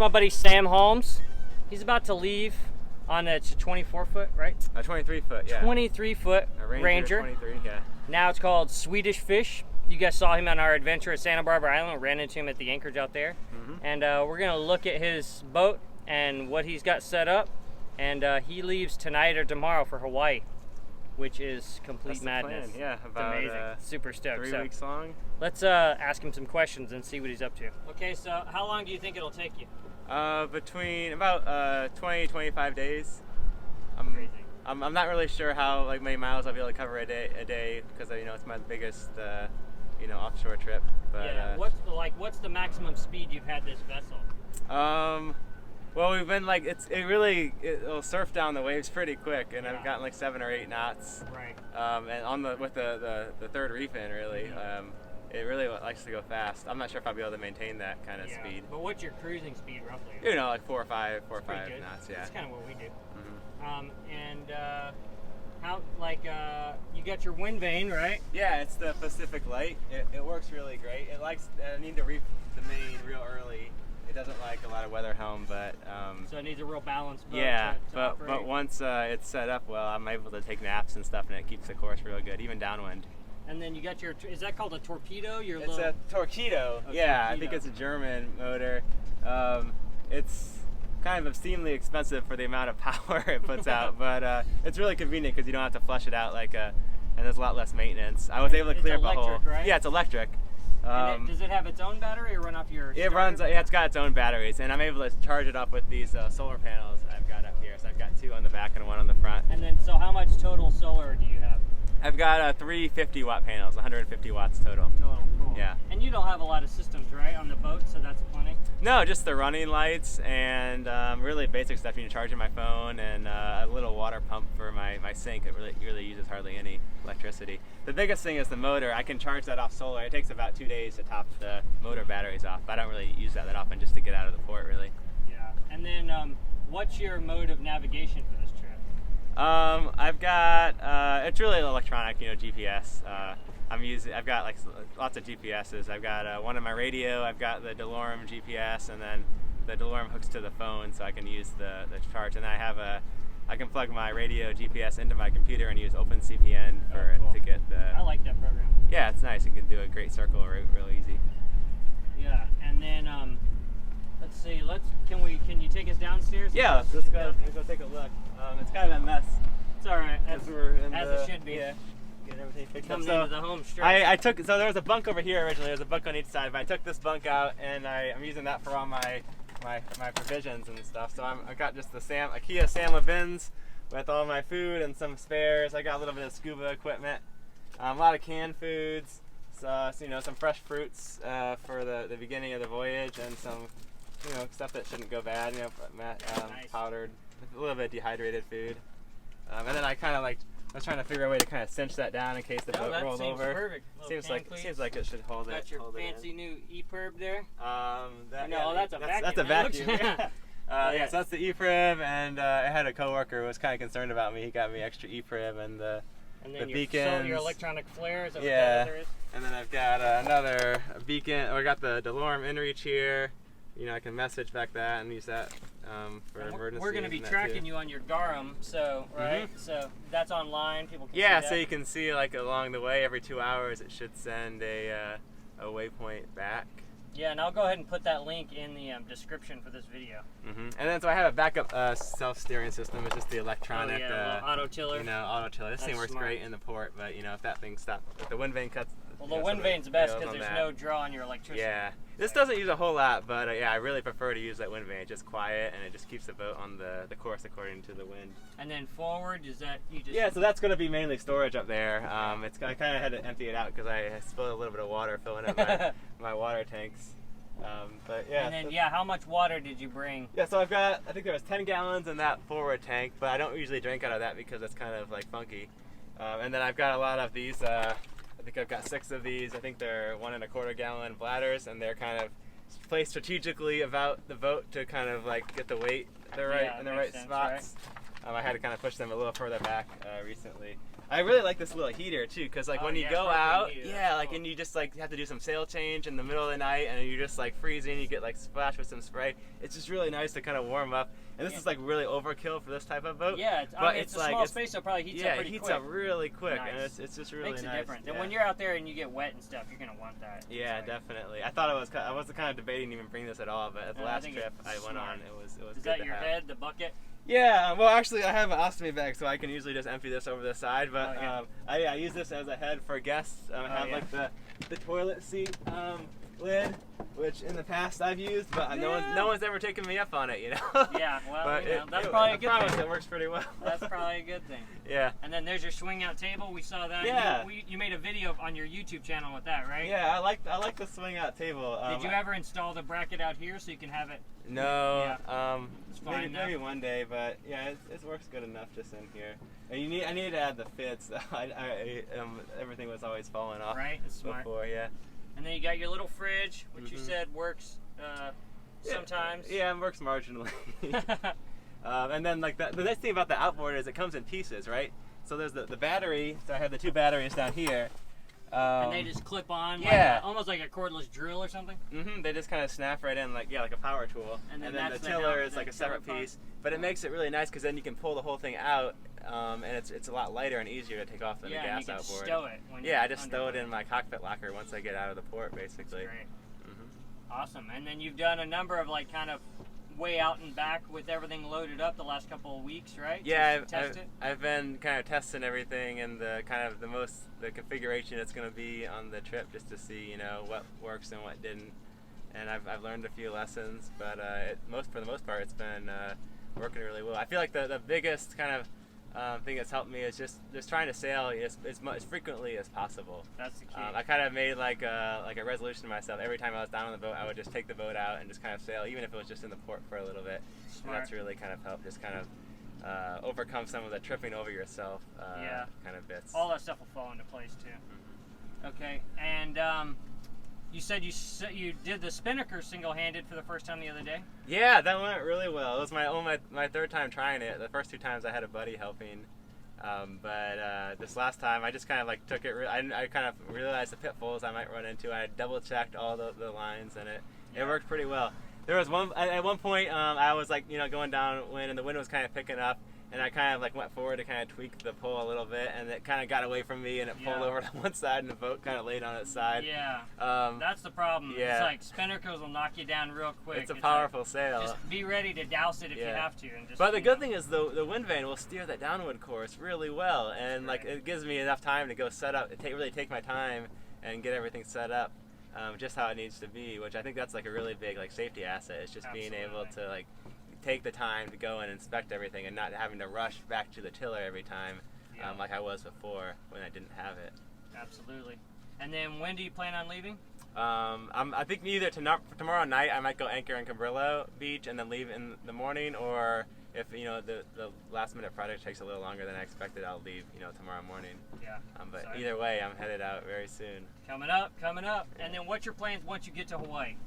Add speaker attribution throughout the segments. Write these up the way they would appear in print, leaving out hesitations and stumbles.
Speaker 1: my buddy Sam Holmes. He's about to leave on it's a 24-foot, right?
Speaker 2: A 23-foot, yeah.
Speaker 1: 23-foot Ranger.
Speaker 2: 23, yeah.
Speaker 1: Now it's called Swedish Fish. You guys saw him on our adventure at Santa Barbara Island. We ran into him at the anchorage out there. And we're going to look at his boat and what he's got set up. And he leaves tonight or tomorrow for Hawaii, which is complete madness.
Speaker 2: Plan. Yeah, about
Speaker 1: it's amazing. Super stoked.
Speaker 2: 3 weeks long.
Speaker 1: Let's ask him some questions and see what he's up to. Okay, so how long do you think it'll take you?
Speaker 2: Between about 20-25 days.
Speaker 1: Crazy.
Speaker 2: I'm not really sure how many miles I'll be able to cover a day because it's my biggest offshore trip. But
Speaker 1: yeah. What's the maximum speed you've had this vessel?
Speaker 2: Well, we've been it'll surf down the waves pretty quick, and I've gotten 7 or 8 knots.
Speaker 1: Right.
Speaker 2: And with the third reef in, really, it really likes to go fast. I'm not sure if I'll be able to maintain that kind of speed.
Speaker 1: But what's your cruising speed roughly?
Speaker 2: 4 or 5 knots. Yeah.
Speaker 1: That's kind of what we do. How you got your wind vane, right?
Speaker 2: Yeah, it's the Pacific Light. It works really great. I need to reef the main real early. It doesn't like a lot of weather helm, but
Speaker 1: so it needs a real balanced boat.
Speaker 2: Yeah,
Speaker 1: to operate.
Speaker 2: but once it's set up well, I'm able to take naps and stuff, and it keeps the course real good, even downwind.
Speaker 1: And then you got is that called a torpedo?
Speaker 2: It's a torpedo. Yeah, torpedo. I think it's a German motor. It's kind of obscenely expensive for the amount of power it puts out, but it's really convenient because you don't have to flush it out and there's a lot less maintenance. I was able to clear up a hole.
Speaker 1: Right?
Speaker 2: Yeah, it's electric.
Speaker 1: Does it have its own battery or run off your?
Speaker 2: It runs. Yeah, it's got its own batteries, and I'm able to charge it up with these solar panels I've got up here. So I've got 2 on the back and 1 on the front.
Speaker 1: And then, so how much total solar do you have?
Speaker 2: I've got 3 50-watt panels, 150 watts total.
Speaker 1: Total, cool.
Speaker 2: Yeah.
Speaker 1: And you don't have a lot of systems, right, on the boat, so that's plenty?
Speaker 2: No, just the running lights and really basic stuff. You need to charge my phone and a little water pump for my sink. It really uses hardly any electricity. The biggest thing is the motor. I can charge that off solar. It takes about 2 days to top the motor batteries off. But I don't really use that often just to get out of the port, really.
Speaker 1: Yeah. And then what's your mode of navigation for this trip?
Speaker 2: I've got it's really electronic, GPS. I've got lots of GPSs. I've got one on my radio. I've got the DeLorme GPS, and then the DeLorme hooks to the phone, so I can use the charge. And I can plug my radio GPS into my computer and use OpenCPN to get the.
Speaker 1: I like that program.
Speaker 2: Yeah, it's nice. You can do a great circle route real easy.
Speaker 1: Yeah, and then let's see. Can you take us downstairs?
Speaker 2: Yeah, let's go take a look. It's kind of a mess.
Speaker 1: It's all right. As it should be.
Speaker 2: Yeah. Get everything fixed up.
Speaker 1: Comes into the home straight.
Speaker 2: So there was a bunk over here originally. There was a bunk on each side, but I took this bunk out and I'm using that for all my provisions and stuff. So I got just the IKEA Sam bins with all my food and some spares. I got a little bit of scuba equipment, a lot of canned foods, so some fresh fruits for the beginning of the voyage, and some stuff that shouldn't go bad. Nice. Powdered, a little bit of dehydrated food, and then I kind of I was trying to figure out a way to kind of cinch that down in case the boat rolled over.
Speaker 1: Perfect.
Speaker 2: Seems like it should hold it.
Speaker 1: Got your fancy new e-perb there.
Speaker 2: That's a vacuum. That's a vacuum. Yeah, so that's the e-prib, and I had a coworker who was kind of concerned about me. He got me extra e-prib and the beacons.
Speaker 1: Your electronic flare. Is that
Speaker 2: yeah.
Speaker 1: what that other is?
Speaker 2: And then I've got another beacon. I got the DeLorme inReach here. I can message back that and use that for emergency.
Speaker 1: We're going to be tracking you on your Garum, so right. Mm-hmm. So that's online. People can see that.
Speaker 2: So you can see along the way every 2 hours it should send a waypoint back.
Speaker 1: Yeah, and I'll go ahead and put that link in the description for this video.
Speaker 2: Mm-hmm. And then so I have a backup self-steering system. It's just the electronic
Speaker 1: auto tiller.
Speaker 2: Auto tiller. This thing works great in the port, but if that thing stops, if the wind vane cuts.
Speaker 1: Well, the wind vane's best because there's no draw on your electricity.
Speaker 2: Yeah. This doesn't use a whole lot, but I really prefer to use that wind vane. It's just quiet, and it just keeps the boat on the course according to the wind.
Speaker 1: And then forward, is that you just...
Speaker 2: Yeah, so that's going to be mainly storage up there. I kind of had to empty it out because I spilled a little bit of water filling up my water tanks. But yeah.
Speaker 1: And then how much water did you bring?
Speaker 2: Yeah, so I think there was 10 gallons in that forward tank, but I don't usually drink out of that because it's kind of funky. And then I've got a lot of these. I think I've got 6 of these. I think they're 1 1/4 gallon bladders, and they're kind of placed strategically about the boat to kind of get the weight in the right spots. Right? I had to kind of push them a little further back recently. I really like this little heater too, because like when you go out, like
Speaker 1: cool.
Speaker 2: and you just like have to do some sail change in the middle of the night, and you're just like freezing, you get like splashed with some spray. It's just really nice to kind of warm up. And this is like really overkill for this type of boat.
Speaker 1: Yeah,
Speaker 2: but
Speaker 1: it's a small space, so it probably heats up pretty quick.
Speaker 2: Yeah, it heats up really quick,
Speaker 1: nice.
Speaker 2: and it's just really
Speaker 1: nice. Makes
Speaker 2: nice.
Speaker 1: a difference.
Speaker 2: Yeah.
Speaker 1: And when you're out there and you get wet and stuff, you're gonna want that.
Speaker 2: Yeah, definitely. I was kind of debating even bring this at all, but at the last trip I went on, it was good to have.
Speaker 1: Is that your head, the bucket?
Speaker 2: Yeah, well actually I have an ostomy bag, so I can usually just empty this over the side, but I use this as a head for guests. I have like the toilet seat lid, which in the past I've used, but no one's ever taken me up on it, you know?
Speaker 1: Yeah, well,
Speaker 2: but
Speaker 1: that's probably a good thing.
Speaker 2: It works pretty well.
Speaker 1: That's probably a good thing.
Speaker 2: Yeah.
Speaker 1: And then there's your swing out table. We saw that.
Speaker 2: Yeah.
Speaker 1: You made a video on your YouTube channel with that, right?
Speaker 2: Yeah, I like the swing out table.
Speaker 1: Did you ever install the bracket out here so you can have it?
Speaker 2: No.
Speaker 1: Yeah. It's fine
Speaker 2: maybe one day, but yeah, it works good enough just in here. And I need to add the fits. Everything was always falling off.
Speaker 1: Right. That's smart.
Speaker 2: Before, yeah.
Speaker 1: And then you got your little fridge, which you said works sometimes.
Speaker 2: Yeah, it works marginally. And then like the nice thing about the outboard is it comes in pieces, right? So there's the battery. So I have the two batteries down here.
Speaker 1: And they just clip on, almost like a cordless drill or something.
Speaker 2: They just kind of snap right in, like a power tool. And then the tiller is like a separate piece. But it makes it really nice because then you can pull the whole thing out, and it's a lot lighter and easier to take off than a gas outboard.
Speaker 1: Yeah, you can stow it. When
Speaker 2: I just stow it in my cockpit locker once I get out of the port, basically.
Speaker 1: That's great. Awesome. And then you've done a number of like kind of way out and back with everything loaded up the last couple of weeks, right?
Speaker 2: Yeah, I've been kind of testing everything and the configuration it's going to be on the trip, just to see what works and what didn't. And I've learned a few lessons, but for the most part it's been working really well. I feel like the biggest kind of thing that's helped me is just trying to sail as frequently as possible.
Speaker 1: That's the key.
Speaker 2: I kind of made like a resolution to myself. Every time I was down on the boat, I would just take the boat out and just kind of sail, even if it was just in the port for a little bit.
Speaker 1: Smart.
Speaker 2: And that's really kind of helped just kind of overcome some of the tripping over yourself kind of bits.
Speaker 1: All that stuff will fall into place too. Okay, and you said you did the spinnaker single-handed for the first time the other day?
Speaker 2: Yeah, that went really well. It was my third time trying it. The first two times I had a buddy helping, but this last time I just kind of like took it. I kind of realized the pitfalls I might run into. I double-checked all the lines, and it worked pretty well. There was at one point I was like going downwind, and the wind was kind of picking up. And I kind of like went forward to kind of tweak the pull a little bit, and it kind of got away from me, and it pulled over to one side, and the boat kind of laid on its side.
Speaker 1: Yeah, that's the problem.
Speaker 2: Yeah.
Speaker 1: It's like spinnakers will knock you down real quick.
Speaker 2: It's a powerful sail.
Speaker 1: Just be ready to douse it if you have to. And just,
Speaker 2: but the good thing is the wind vane will steer that downwind course really well, and like it gives me enough time to go set up, really take my time and get everything set up just how it needs to be, which I think that's like a really big like safety asset. It's just being able to like take the time to go and inspect everything and not having to rush back to the tiller every time like I was before when I didn't have it.
Speaker 1: Absolutely. And then when do you plan on leaving?
Speaker 2: I think either tomorrow night I might go anchor in Cabrillo Beach and then leave in the morning, or if the last minute project takes a little longer than I expected, I'll leave tomorrow morning.
Speaker 1: Yeah.
Speaker 2: But either way, I'm headed out very soon.
Speaker 1: Coming up. And then what's your plans once you get to Hawaii?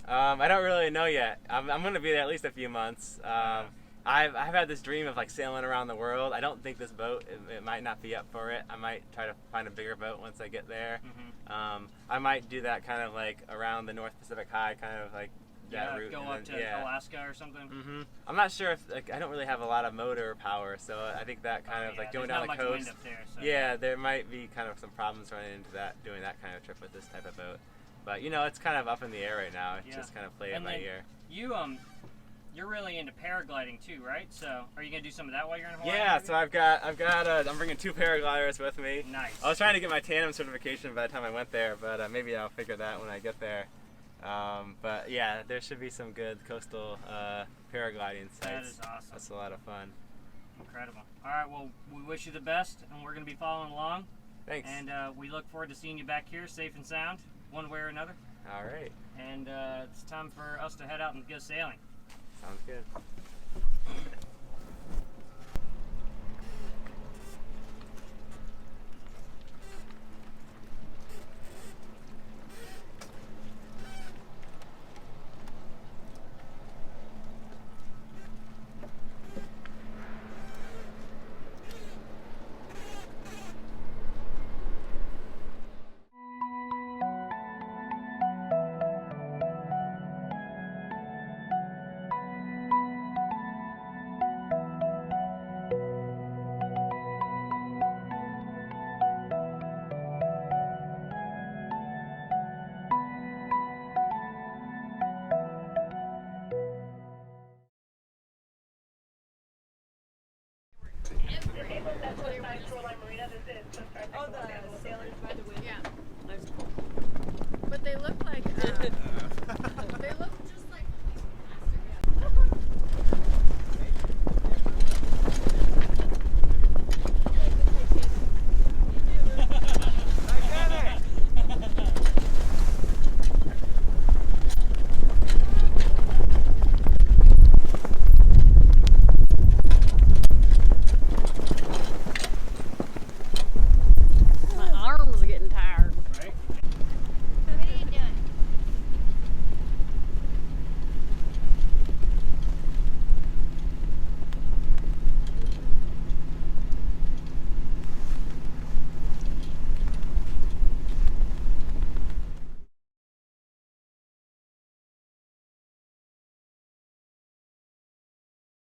Speaker 2: I don't really know yet. I'm going to be there at least a few months. I've had this dream of like sailing around the world. I don't think this boat, it might not be up for it. I might try to find a bigger boat once I get there. I might do that kind of like around the North Pacific High, kind of like that route.
Speaker 1: Go up to Alaska or something.
Speaker 2: I'm not sure if I don't really have a lot of motor power, so I think that kind of like going down the coast.
Speaker 1: Wind up there, so.
Speaker 2: Yeah, there might be kind of some problems running into that doing that kind of trip with this type of boat. But it's kind of up in the air right now. It's just kind of play it by ear.
Speaker 1: You're really into paragliding too, right? So are you gonna do some of that while you're in Hawaii?
Speaker 2: Yeah, so I'm bringing 2 paragliders with me.
Speaker 1: Nice.
Speaker 2: I was trying to get my tandem certification by the time I went there, but maybe I'll figure that when I get there. But yeah, there should be some good coastal paragliding sites.
Speaker 1: That is awesome.
Speaker 2: That's a lot of fun.
Speaker 1: Incredible. All right, well, we wish you the best, and we're gonna be following along.
Speaker 2: Thanks.
Speaker 1: And we look forward to seeing you back here, safe and sound, one way or another.
Speaker 2: All right.
Speaker 1: And it's time for us to head out and go sailing.
Speaker 2: Sounds good.
Speaker 3: Oh, the sailors by the window.
Speaker 4: Yeah.
Speaker 1: That's cool.
Speaker 4: But they look like